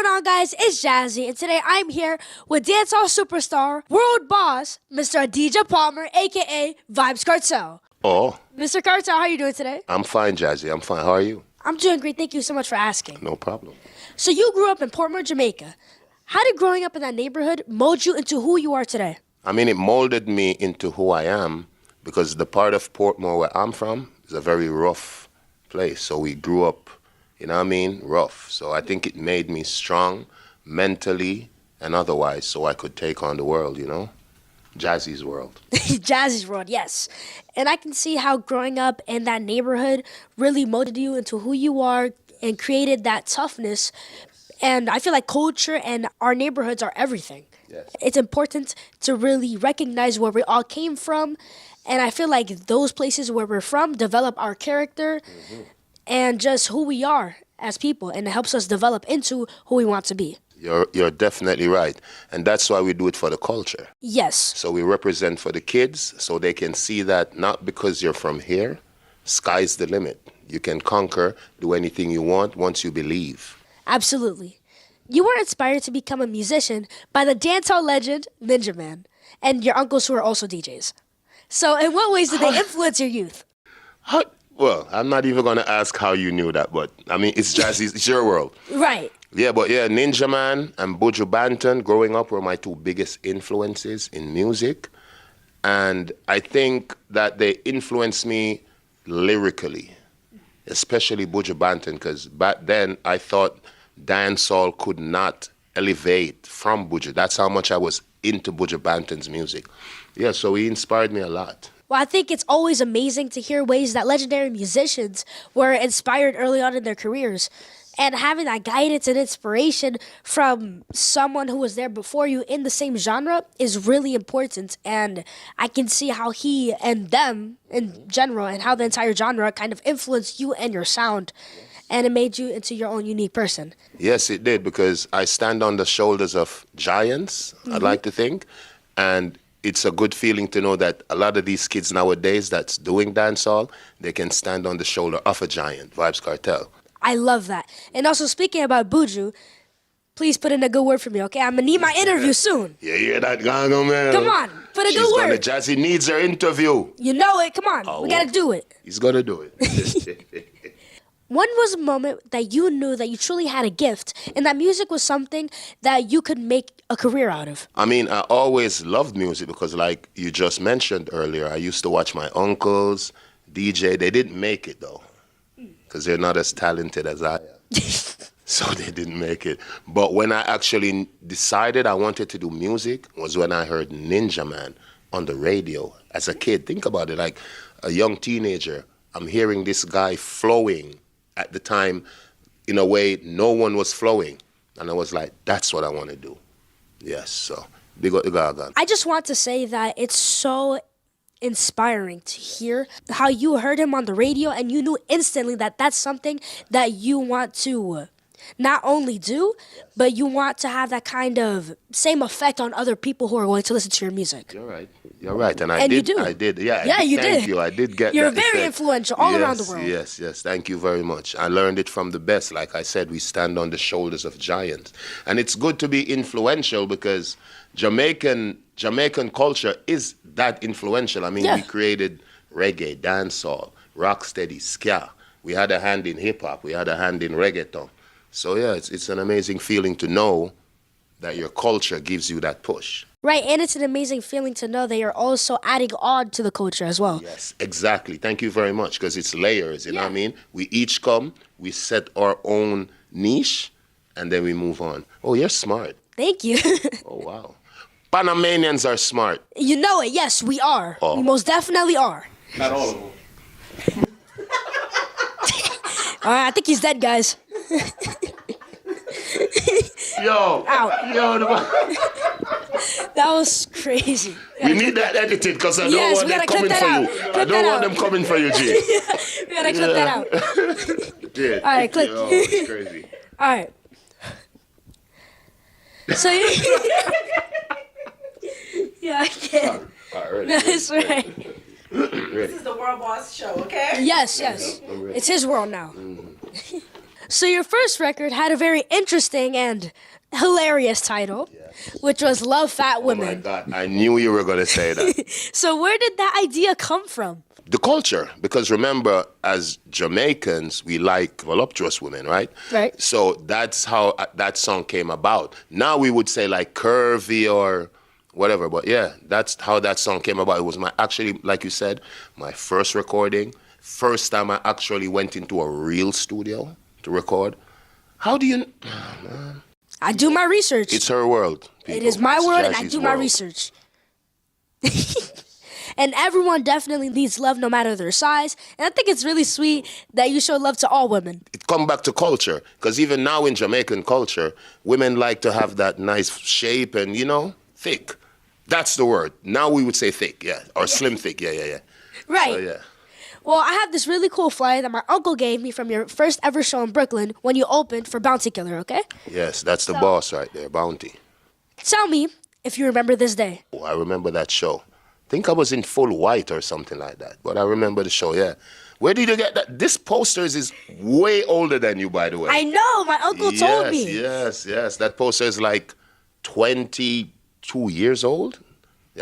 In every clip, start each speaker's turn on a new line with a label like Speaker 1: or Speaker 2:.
Speaker 1: going on, guys? It's Jazzy, and today I'm here with dancehall superstar, world boss, Mr. Adija Palmer, aka Vybz Kartel.
Speaker 2: Oh,
Speaker 1: Mr. Kartel, how are you doing today?
Speaker 2: I'm fine, Jazzy. I'm fine. How are you?
Speaker 1: I'm doing great. Thank you so much for asking.
Speaker 2: No problem.
Speaker 1: So you grew up in Portmore, Jamaica. How did growing up in that neighborhood mold you into who you are today?
Speaker 2: I mean, it molded me into who I am because the part of Portmore where I'm from is a very rough place. So we grew up, you know what I mean, rough. So I think it made me strong mentally and otherwise so I could take on the world, you know? Jazzy's world.
Speaker 1: Jazzy's world, yes. And I can see how growing up in that neighborhood really molded you into who you are and created that toughness. And I feel like culture and our neighborhoods are everything.
Speaker 2: Yes.
Speaker 1: It's important to really recognize where we all came from. And I feel like those places where we're from develop our character and just who we are as people. And it helps us develop into who we want to be.
Speaker 2: You're definitely right. And that's why we do it for the culture.
Speaker 1: Yes.
Speaker 2: So we represent for the kids so they can see that not because you're from here, sky's the limit. You can conquer, do anything you want once you believe.
Speaker 1: Absolutely. You were inspired to become a musician by the dancehall legend Ninja Man and your uncles who are also DJs. So in what ways did they influence your youth?
Speaker 2: Well, I'm not even going to ask how you knew that, but I mean, it's Jazzy's, it's your world.
Speaker 1: Right.
Speaker 2: Yeah, but yeah, Ninja Man and Buju Banton growing up were my two biggest influences in music. And I think that they influenced me lyrically, especially Buju Banton, because back then I thought dancehall could not elevate from Buju. That's how much I was into Buju Banton's music. Yeah, so he inspired me a lot.
Speaker 1: Well, I think it's always amazing to hear ways that legendary musicians were inspired early on in their careers. And having that guidance and inspiration from someone who was there before you in the same genre is really important. And I can see how he and them in general and how the entire genre kind of influenced you and your sound. And it made you into your own unique person.
Speaker 2: Yes, it did, because I stand on the shoulders of giants, I'd like to think. And it's a good feeling to know that a lot of these kids nowadays that's doing dancehall, they can stand on the shoulder of a giant, Vybz Kartel.
Speaker 1: I love that. And also, speaking about Buju, please put in a good word for me, okay? I'm going to need my interview soon.
Speaker 2: Yeah, hear that, Gango, man?
Speaker 1: Come on, put a good word.
Speaker 2: Jazzy needs her interview.
Speaker 1: You know it. Come on. We got to do it.
Speaker 2: He's going to do it.
Speaker 1: When was a moment that you knew that you truly had a gift and that music was something that you could make a career out of?
Speaker 2: I mean, I always loved music because like you just mentioned earlier, I used to watch my uncles, DJ. They didn't make it, though, because they're not as talented as I am. So they didn't make it. But when I actually decided I wanted to do music was when I heard Ninja Man on the radio as a kid. Think about it, like a young teenager. I'm hearing this guy flowing at the time in a way no one was flowing. And I was like, that's what I want to do. Yes, so big up the Gargan.
Speaker 1: I just want to say that it's so inspiring to hear how you heard him on the radio and you knew instantly that that's something that you want to not only do, but you want to have that kind of same effect on other people who are going to listen to your music.
Speaker 2: You're right. You're right. And
Speaker 1: you do.
Speaker 2: I did. Yeah,
Speaker 1: Yeah, you
Speaker 2: thank
Speaker 1: did.
Speaker 2: you. I did get
Speaker 1: You're
Speaker 2: that
Speaker 1: very
Speaker 2: effect.
Speaker 1: influential all around the world.
Speaker 2: Yes. Thank you very much. I learned it from the best. Like I said, we stand on the shoulders of giants. And it's good to be influential because Jamaican culture is that influential. I mean, we created reggae, dancehall, rocksteady, ska. We had a hand in hip-hop. We had a hand in reggaeton. So, yeah, it's an amazing feeling to know that your culture gives you that push.
Speaker 1: Right, and it's an amazing feeling to know that you're also adding on to the culture as well.
Speaker 2: Yes, exactly. Thank you very much, because it's layers, you know what I mean? We each come, we set our own niche, and then we move on. Oh, you're smart.
Speaker 1: Thank you.
Speaker 2: Oh, wow. Panamanians are smart.
Speaker 1: You know it, yes, we are. We most definitely are.
Speaker 3: Not all of them.
Speaker 1: All right, I think he's dead, guys.
Speaker 2: Yo.
Speaker 1: Ow.
Speaker 2: Yo.
Speaker 1: That was crazy.
Speaker 2: We need that edited because I don't want them coming for you. I don't want them coming for you, G.
Speaker 1: We gotta clip that out.
Speaker 2: Yeah.
Speaker 1: All right, clip.
Speaker 2: Oh, it's crazy.
Speaker 1: All right. So, yeah, I can.
Speaker 2: All right, ready.
Speaker 1: That's right.
Speaker 4: This is the World Boss Show, okay?
Speaker 1: Yes. It's his world now. So your first record had a very interesting and hilarious title, which was Love Fat
Speaker 2: Oh my
Speaker 1: Women.
Speaker 2: God, I knew you were going to say that.
Speaker 1: So where did that idea come from?
Speaker 2: The culture, because remember, as Jamaicans, we like voluptuous women, right?
Speaker 1: Right.
Speaker 2: So that's how that song came about. Now we would say like curvy or whatever, but yeah, that's how that song came about. It was actually, like you said, my first recording. First time I actually went into a real studio to record. How do you... Oh, man.
Speaker 1: I do my research.
Speaker 2: It's her world.
Speaker 1: It
Speaker 2: people.
Speaker 1: is my
Speaker 2: It's
Speaker 1: world, and I
Speaker 2: Jazzy's
Speaker 1: do my
Speaker 2: world.
Speaker 1: research. And everyone definitely needs love no matter their size. And I think it's really sweet that you show love to all women.
Speaker 2: It come back to culture, because even now in Jamaican culture, women like to have that nice shape and, thick. That's the word. Now we would say thick, yeah, or slim thick, yeah.
Speaker 1: Right.
Speaker 2: So, yeah.
Speaker 1: Well, I have this really cool flyer that my uncle gave me from your first ever show in Brooklyn when you opened for Bounty Killer, okay?
Speaker 2: Yes, that's the boss right there, Bounty.
Speaker 1: Tell me if you remember this day.
Speaker 2: Oh, I remember that show. I think I was in full white or something like that, but I remember the show, yeah. Where did you get that? This posters is way older than you, by the way.
Speaker 1: I know, my uncle told me.
Speaker 2: Yes. That poster is like 22 years old,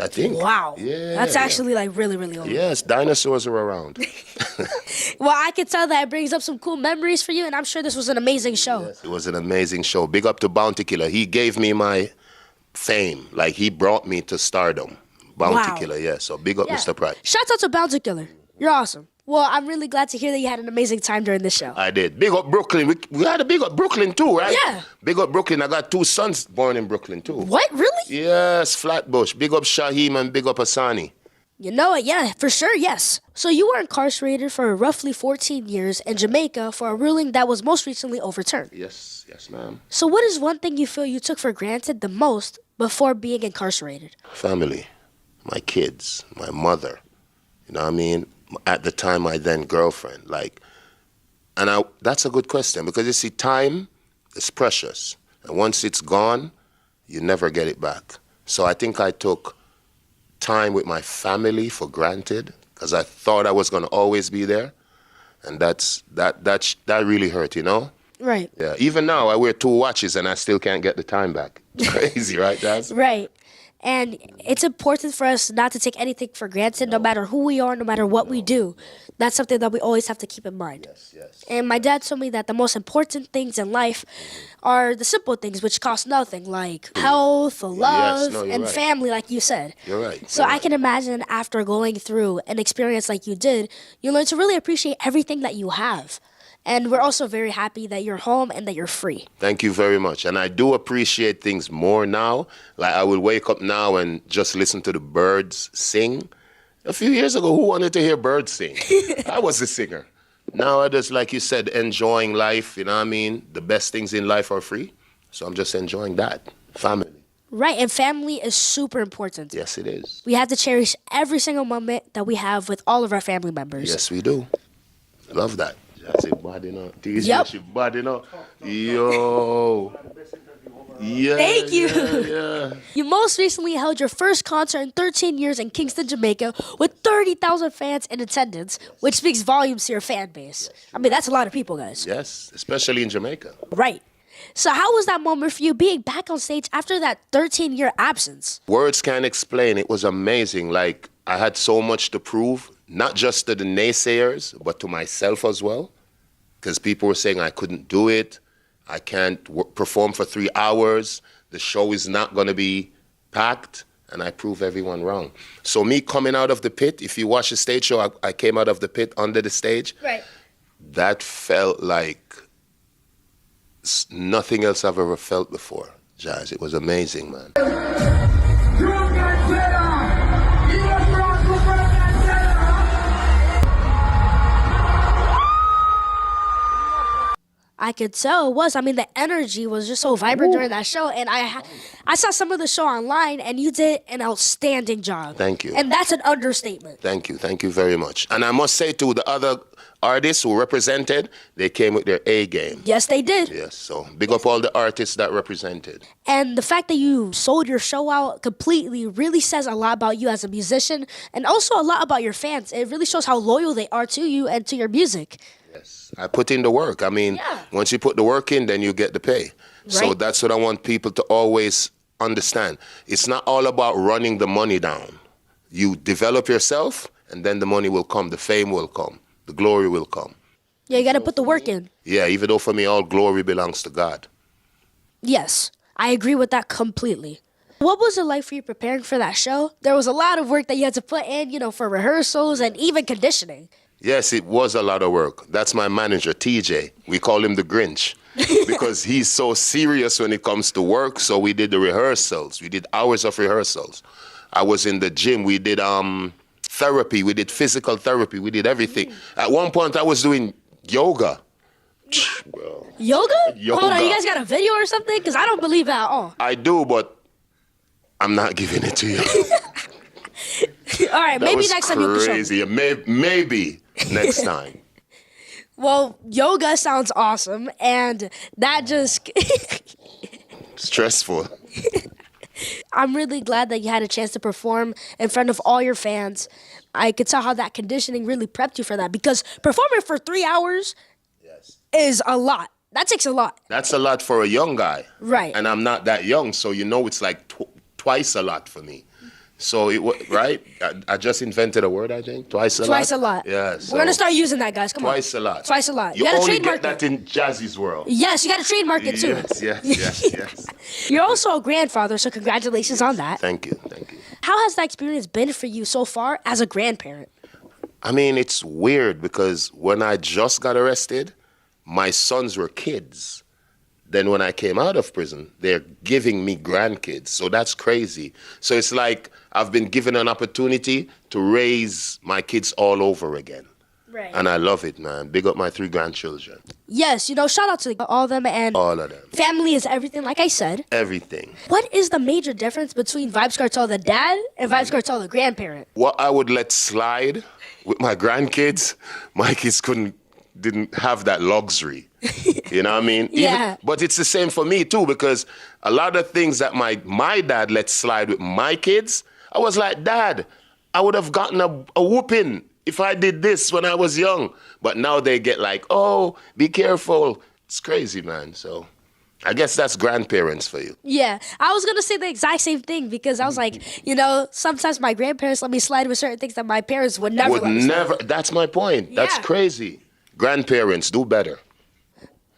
Speaker 2: I think.
Speaker 1: Wow.
Speaker 2: Yeah.
Speaker 1: That's actually like really, really old.
Speaker 2: Yes, dinosaurs are around.
Speaker 1: Well, I can tell that it brings up some cool memories for you, and I'm sure this was an amazing show.
Speaker 2: It was an amazing show. Big up to Bounty Killer. He gave me my fame. Like, he brought me to stardom. Bounty
Speaker 1: Wow.
Speaker 2: Killer, yeah. So big up,
Speaker 1: Yeah.
Speaker 2: Mr. Price.
Speaker 1: Shouts out to Bounty Killer. You're awesome. Well, I'm really glad to hear that you had an amazing time during this show.
Speaker 2: I did. Big up Brooklyn. We had a big up Brooklyn too, right?
Speaker 1: Yeah.
Speaker 2: Big up Brooklyn. I got 2 sons born in Brooklyn too.
Speaker 1: What? Really?
Speaker 2: Yes, Flatbush. Big up Shaheem and big up Asani.
Speaker 1: You know it, yeah, for sure, yes. So you were incarcerated for roughly 14 years in Jamaica for a ruling that was most recently overturned.
Speaker 2: Yes, ma'am.
Speaker 1: So what is one thing you feel you took for granted the most before being incarcerated?
Speaker 2: Family, my kids, my mother. You know what I mean? At the time, my then girlfriend. That's a good question, because you see, time is precious. And once it's gone, you never get it back. So I think I took time with my family for granted, because I thought I was going to always be there. And that really hurt,
Speaker 1: Right.
Speaker 2: Yeah. Even now, I wear 2 watches and I still can't get the time back. Crazy, right, Jazz?
Speaker 1: Right. And it's important for us not to take anything for granted, no matter who we are, no matter what we do. That's something that we always have to keep in mind.
Speaker 2: Yes.
Speaker 1: And my dad told me that the most important things in life are the simple things which cost nothing, like health, love,
Speaker 2: no, you're
Speaker 1: and
Speaker 2: right.
Speaker 1: family, like you said.
Speaker 2: You're right.
Speaker 1: So
Speaker 2: You're
Speaker 1: I
Speaker 2: right.
Speaker 1: can imagine after going through an experience like you did, you learn to really appreciate everything that you have. And we're also very happy that you're home and that you're free.
Speaker 2: Thank you very much. And I do appreciate things more now. Like, I will wake up now and just listen to the birds sing. A few years ago, who wanted to hear birds sing? I was a singer. Now I just, like you said, enjoying life, you know what I mean? The best things in life are free. So I'm just enjoying that. Family.
Speaker 1: Right, and family is super important.
Speaker 2: Yes, it is.
Speaker 1: We have to cherish every single moment that we have with all of our family members.
Speaker 2: Yes, we do. Love that. That's it, body now.
Speaker 1: Yep.
Speaker 2: Body now. Yo. Yeah.
Speaker 1: Thank you.
Speaker 2: Yeah.
Speaker 1: You most recently held your first concert in 13 years in Kingston, Jamaica, with 30,000 fans in attendance, which speaks volumes to your fan base. I mean, that's a lot of people, guys.
Speaker 2: Yes, especially in Jamaica.
Speaker 1: Right. So how was that moment for you being back on stage after that 13-year absence?
Speaker 2: Words can't explain. It was amazing. Like, I had so much to prove, not just to the naysayers, but to myself as well. Because people were saying I couldn't do it. I can't perform for 3 hours. The show is not going to be packed. And I prove everyone wrong. So me coming out of the pit, if you watch the stage show, I came out of the pit under the stage.
Speaker 1: Right.
Speaker 2: That felt like nothing else I've ever felt before, Jazz. It was amazing, man.
Speaker 1: I could tell it was. I mean, the energy was just so vibrant during that show. And I saw some of the show online, and you did an outstanding job.
Speaker 2: Thank you.
Speaker 1: And that's an understatement.
Speaker 2: Thank you. Thank you very much. And I must say, to the other artists who represented, they came with their A game.
Speaker 1: Yes, they did.
Speaker 2: Yes, so big up all the artists that represented.
Speaker 1: And the fact that you sold your show out completely really says a lot about you as a musician and also a lot about your fans. It really shows how loyal they are to you and to your music.
Speaker 2: Yes. I put in the work. I mean, once you put the work in, then you get the pay. So
Speaker 1: Right.
Speaker 2: that's what I want people to always understand. It's not all about running the money down. You develop yourself, and then the money will come, the fame will come, the glory will come.
Speaker 1: Yeah, you got to put the work in.
Speaker 2: Yeah, even though for me, all glory belongs to God.
Speaker 1: Yes, I agree with that completely. What was it like for you preparing for that show? There was a lot of work that you had to put in, for rehearsals and even conditioning.
Speaker 2: Yes, it was a lot of work. That's my manager, TJ. We call him the Grinch because he's so serious when it comes to work. So we did the rehearsals. We did hours of rehearsals. I was in the gym. We did therapy. We did physical therapy. We did everything. At one point, I was doing yoga. Bro.
Speaker 1: Yoga?
Speaker 2: Yoga.
Speaker 1: Hold on, you guys got a video or something? Because I don't believe that at all.
Speaker 2: I do, but I'm not giving it to you.
Speaker 1: All right,
Speaker 2: That
Speaker 1: maybe
Speaker 2: was
Speaker 1: next time you can show me.
Speaker 2: crazy. Maybe next time.
Speaker 1: Well, yoga sounds awesome, and that just...
Speaker 2: Stressful.
Speaker 1: I'm really glad that you had a chance to perform in front of all your fans. I could tell how that conditioning really prepped you for that, because performing for 3 hours is a lot. That takes a lot.
Speaker 2: That's a lot for a young guy.
Speaker 1: Right.
Speaker 2: And I'm not that young, so it's like twice a lot for me. So it was right. I just invented a word. I think twice a lot.
Speaker 1: Twice a lot.
Speaker 2: Yeah.
Speaker 1: We're gonna start using that, guys. Come
Speaker 2: Twice
Speaker 1: on.
Speaker 2: a lot.
Speaker 1: Twice a lot.
Speaker 2: You
Speaker 1: gotta
Speaker 2: only
Speaker 1: trademark
Speaker 2: get that in Jazzy's world.
Speaker 1: Yes, you gotta trademark it too.
Speaker 2: Yes.
Speaker 1: You're also a grandfather, so congratulations on that.
Speaker 2: Thank you.
Speaker 1: How has that experience been for you so far as a grandparent?
Speaker 2: I mean, it's weird because when I just got arrested, my sons were kids. Then when I came out of prison, they're giving me grandkids. So that's crazy. So it's like I've been given an opportunity to raise my kids all over again.
Speaker 1: Right.
Speaker 2: And I love it, man. Big up my 3 grandchildren.
Speaker 1: Yes, shout out to all of them, and
Speaker 2: All of them.
Speaker 1: family is everything, like I said.
Speaker 2: Everything.
Speaker 1: What is the major difference between Vybz Kartel the dad and Vybz Kartel the grandparent?
Speaker 2: What I would let slide with my grandkids, my kids didn't have that luxury. You know what I mean?
Speaker 1: Yeah.
Speaker 2: But it's the same for me too, because a lot of things that my dad let slide with my kids, I was like, Dad, I would have gotten a whooping if I did this when I was young. But now they get like, oh, be careful. It's crazy, man. So I guess that's grandparents for you.
Speaker 1: Yeah, I was gonna say the exact same thing, because I was like, sometimes my grandparents let me slide with certain things that my parents would never let me slide.
Speaker 2: That's my point. That's
Speaker 1: Yeah.
Speaker 2: crazy. Grandparents, do better.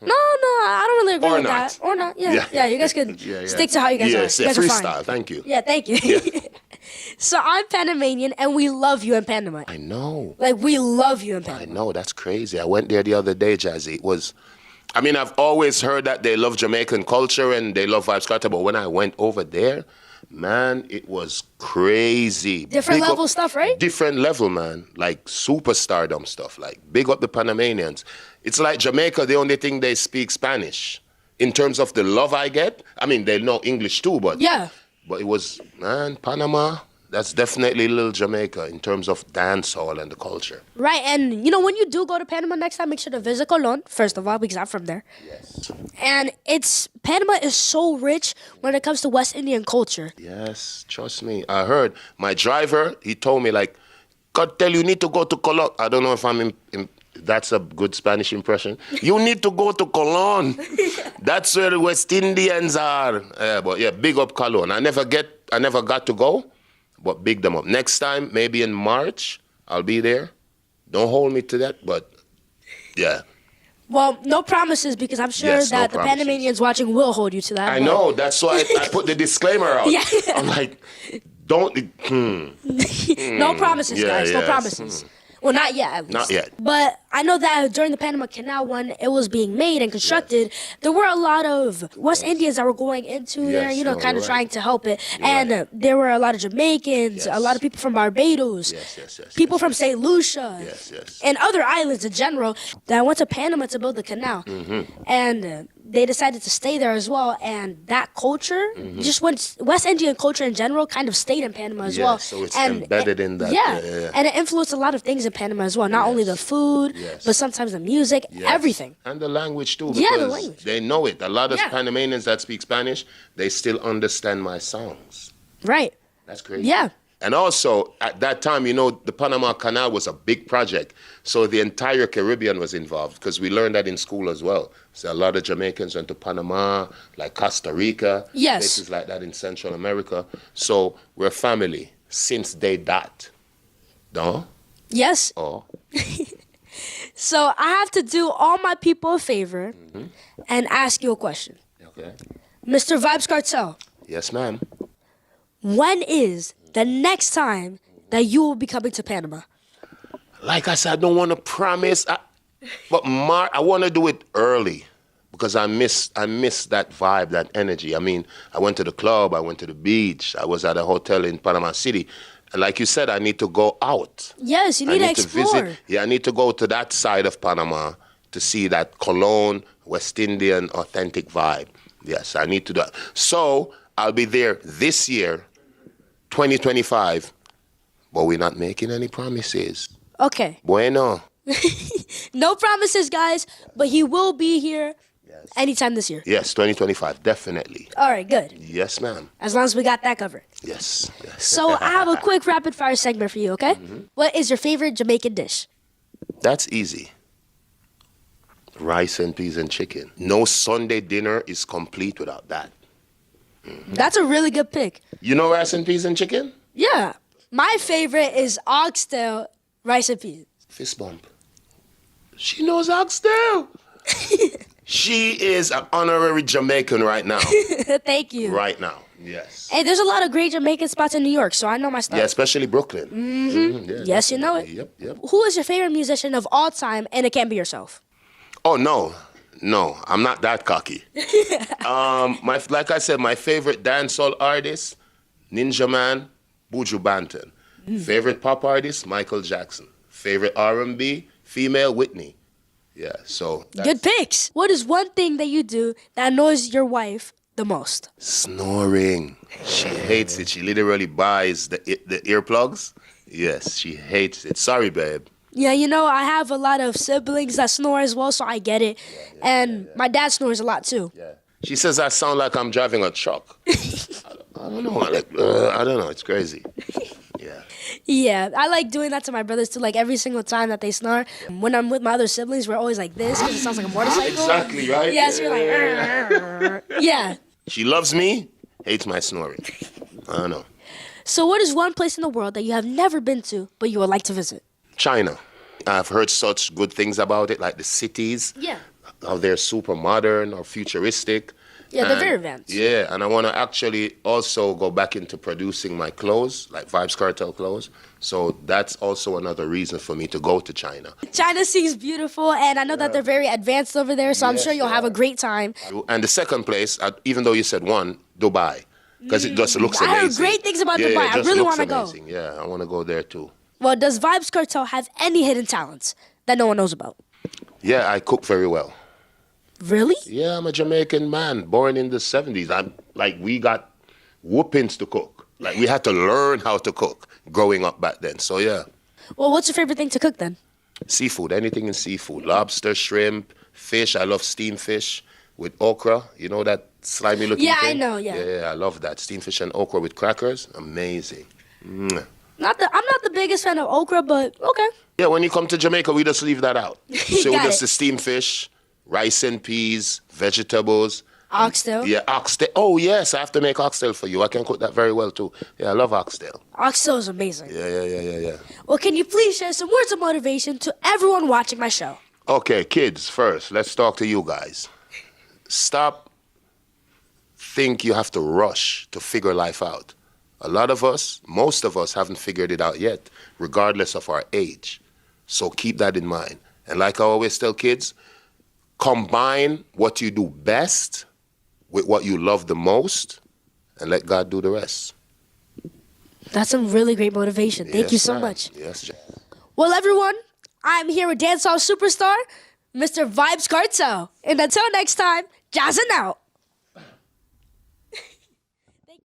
Speaker 1: No, I don't really agree
Speaker 2: Or
Speaker 1: with
Speaker 2: not.
Speaker 1: that. Or not, yeah. You guys can
Speaker 2: Yeah.
Speaker 1: stick to how you guys are.
Speaker 2: Yes,
Speaker 1: You guys are fine.
Speaker 2: freestyle. Thank you.
Speaker 1: Yeah, thank you. So I'm Panamanian, and we love you in Panama.
Speaker 2: I know.
Speaker 1: Like, we love you in
Speaker 2: I
Speaker 1: Panama.
Speaker 2: know, that's crazy. I went there the other day, Jazzy. I've always heard that they love Jamaican culture and they love Vybz Kartel, but when I went over there, man, it was crazy.
Speaker 1: Different
Speaker 2: Big
Speaker 1: level
Speaker 2: up-
Speaker 1: stuff, right?
Speaker 2: Different level, man. Like superstardom stuff. Like, big up the Panamanians. It's like Jamaica, the only thing they speak Spanish. In terms of the love I get, I mean, they know English too, but...
Speaker 1: Yeah.
Speaker 2: But it was, man, Panama, that's definitely little Jamaica in terms of dancehall and the culture.
Speaker 1: Right, and when you do go to Panama next time, make sure to visit Colon, first of all, because I'm from there.
Speaker 2: Yes.
Speaker 1: And Panama is so rich when it comes to West Indian culture.
Speaker 2: Yes, trust me. I heard my driver, he told me, like, Kartel, you need to go to Colon. I don't know if that's a good Spanish impression. You need to go to Colon. That's where the West Indians are. But yeah, big up Colon. I never got to go, but big them up. Next time, maybe in March, I'll be there. Don't hold me to that, but yeah.
Speaker 1: Well, no promises, because I'm sure
Speaker 2: Yes, no
Speaker 1: that the
Speaker 2: promises.
Speaker 1: Panamanians watching will hold you to that.
Speaker 2: I
Speaker 1: but-
Speaker 2: know. That's why I put the disclaimer out.
Speaker 1: Yeah.
Speaker 2: I'm like, don't.
Speaker 1: No promises,
Speaker 2: Yeah,
Speaker 1: guys. No
Speaker 2: yes.
Speaker 1: promises. Well, not yet, at least.
Speaker 2: Not yet.
Speaker 1: But I know that during the Panama Canal, when it was being made and constructed, there were a lot of West Indians that were going into there,
Speaker 2: Yes, no,
Speaker 1: kind of
Speaker 2: you're
Speaker 1: trying
Speaker 2: right.
Speaker 1: to help it.
Speaker 2: You're
Speaker 1: And
Speaker 2: right.
Speaker 1: there were a lot of Jamaicans, a
Speaker 2: Yes.
Speaker 1: lot of people from Barbados,
Speaker 2: Yes.
Speaker 1: people from St. Lucia,
Speaker 2: Yes.
Speaker 1: and other islands in general that went to Panama to build the canal.
Speaker 2: Mm-hmm.
Speaker 1: And they decided to stay there as well. And that culture, just went, West Indian culture in general, kind of stayed in Panama as
Speaker 2: Yeah,
Speaker 1: well.
Speaker 2: so it's
Speaker 1: And
Speaker 2: embedded in that.
Speaker 1: Yeah.
Speaker 2: Yeah.
Speaker 1: And it influenced a lot of things in Panama as well. Not only the food,
Speaker 2: Yes.
Speaker 1: but sometimes the music,
Speaker 2: Yes.
Speaker 1: everything.
Speaker 2: And the language too, because
Speaker 1: Yeah, the language.
Speaker 2: they know it. A lot of
Speaker 1: Yeah.
Speaker 2: Panamanians that speak Spanish, they still understand my songs.
Speaker 1: Right.
Speaker 2: That's crazy.
Speaker 1: Yeah.
Speaker 2: And also, at that time, you know, the Panama Canal was a big project. So the entire Caribbean was involved because we learned that in school as well. So a lot of Jamaicans went to Panama, like Costa Rica,
Speaker 1: Yes.
Speaker 2: places like that in Central America. So we're family since day that. No?
Speaker 1: Yes.
Speaker 2: Oh.
Speaker 1: So I have to do all my people a favor and ask you a question.
Speaker 2: Okay.
Speaker 1: Mr. Vybz Kartel,
Speaker 2: Yes, ma'am.
Speaker 1: when is the next time that you will be coming to Panama?
Speaker 2: Like I said, I don't want to promise, but I want to do it early because I miss that vibe, that energy. I mean, I went to the club, I went to the beach, I was at a hotel in Panama City. And like you said, I need to go out.
Speaker 1: Yes, you need to explore.
Speaker 2: I need to go to that side of Panama to see that Cologne, West Indian, authentic vibe. Yes, I need to do that. So I'll be there this year, 2025, but we're not making any promises.
Speaker 1: Okay.
Speaker 2: Bueno.
Speaker 1: No promises, guys, but he will be here anytime this year.
Speaker 2: Yes, 2025, definitely.
Speaker 1: All right, good.
Speaker 2: Yes, ma'am.
Speaker 1: As long as we got that covered.
Speaker 2: Yes.
Speaker 1: So I have a quick rapid fire segment for you, okay? What is your favorite Jamaican dish?
Speaker 2: That's easy. Rice and peas and chicken. No Sunday dinner is complete without that.
Speaker 1: That's a really good pick.
Speaker 2: You know rice and peas and chicken?
Speaker 1: Yeah. My favorite is oxtail, rice and peas.
Speaker 2: Fist bump. She knows oxtail. She is an honorary Jamaican right now.
Speaker 1: Thank you.
Speaker 2: Right now, yes.
Speaker 1: Hey, there's a lot of great Jamaican spots in New York, so I know my stuff.
Speaker 2: Yeah, especially Brooklyn. Yeah,
Speaker 1: Yes, you know it.
Speaker 2: Yep.
Speaker 1: Who is your favorite musician of all time, and it can't be yourself?
Speaker 2: Oh, no, I'm not that cocky. Like I said, my favorite dancehall artist, Ninja Man, Buju Banton. Favorite pop artist, Michael Jackson. Favorite R&B, female, Whitney. Yeah, so
Speaker 1: Good picks. What is one thing that you do that annoys your wife the most?
Speaker 2: Snoring. She hates it. She literally buys the earplugs. Yes, she hates it. Sorry, babe.
Speaker 1: Yeah, you know, I have a lot of siblings that snore as well, so I get it. And my dad snores a lot too.
Speaker 2: Yeah. She says I sound like I'm driving a truck. I don't know. I don't know. It's crazy. Yeah.
Speaker 1: Yeah, I like doing that to my brothers too. Like every single time that they snore, when I'm with my other siblings, we're always like this because it sounds like a motorcycle.
Speaker 2: Exactly, right?
Speaker 1: Yes, you're like, yeah.
Speaker 2: She loves me, hates my snoring. I don't know.
Speaker 1: So, what is one place in the world that you have never been to but you would like to visit?
Speaker 2: China. I've heard such good things about it, like the cities.
Speaker 1: Yeah.
Speaker 2: How they're super modern or futuristic.
Speaker 1: Yeah, they're very advanced.
Speaker 2: Yeah, and I want to actually also go back into producing my clothes, like Vybz Kartel clothes. So that's also another reason for me to go to China.
Speaker 1: China seems beautiful, and I know that they're very advanced over there, so I'm
Speaker 2: Yes,
Speaker 1: sure you'll
Speaker 2: they
Speaker 1: have a
Speaker 2: are.
Speaker 1: great time.
Speaker 2: And the second place, even though you said one, Dubai, because it just looks
Speaker 1: I
Speaker 2: amazing.
Speaker 1: heard great things about
Speaker 2: Yeah,
Speaker 1: Dubai.
Speaker 2: it
Speaker 1: I
Speaker 2: just
Speaker 1: really
Speaker 2: looks
Speaker 1: want to go.
Speaker 2: amazing. Yeah, I want to go there too.
Speaker 1: Well, does Vybz Kartel have any hidden talents that no one knows about?
Speaker 2: Yeah, I cook very well.
Speaker 1: Really?
Speaker 2: Yeah, I'm a Jamaican man, born in the 70s. We got whoopings to cook. Like, we had to learn how to cook growing up back then. So, yeah.
Speaker 1: Well, what's your favorite thing to cook then?
Speaker 2: Seafood, anything in seafood. Lobster, shrimp, fish. I love steamed fish with okra. You know that slimy looking
Speaker 1: Yeah,
Speaker 2: thing?
Speaker 1: I know, yeah.
Speaker 2: Yeah, I love that. Steamed fish and okra with crackers. Amazing. Mwah.
Speaker 1: I'm not the biggest fan of okra, but okay.
Speaker 2: Yeah, when you come to Jamaica, we just leave that out. So we
Speaker 1: Got
Speaker 2: just
Speaker 1: it.
Speaker 2: the steamed fish, rice and peas, vegetables.
Speaker 1: Oxtail.
Speaker 2: Yeah, oxtail. Oh, yes, I have to make oxtail for you. I can cook that very well, too. Yeah, I love oxtail.
Speaker 1: Oxtail is amazing.
Speaker 2: Yeah.
Speaker 1: Well, can you please share some words of motivation to everyone watching my show?
Speaker 2: Okay, kids, first, let's talk to you guys. Stop think you have to rush to figure life out. A lot of us, most of us, haven't figured it out yet, regardless of our age. So keep that in mind. And like I always tell kids, combine what you do best with what you love the most, and let God do the rest.
Speaker 1: That's some really great motivation. Thank you
Speaker 2: Yes,
Speaker 1: so
Speaker 2: ma'am.
Speaker 1: much.
Speaker 2: Yes.
Speaker 1: Well, everyone, I'm here with Dancehall superstar, Mr. Vybz Kartel. And until next time, jazzing out.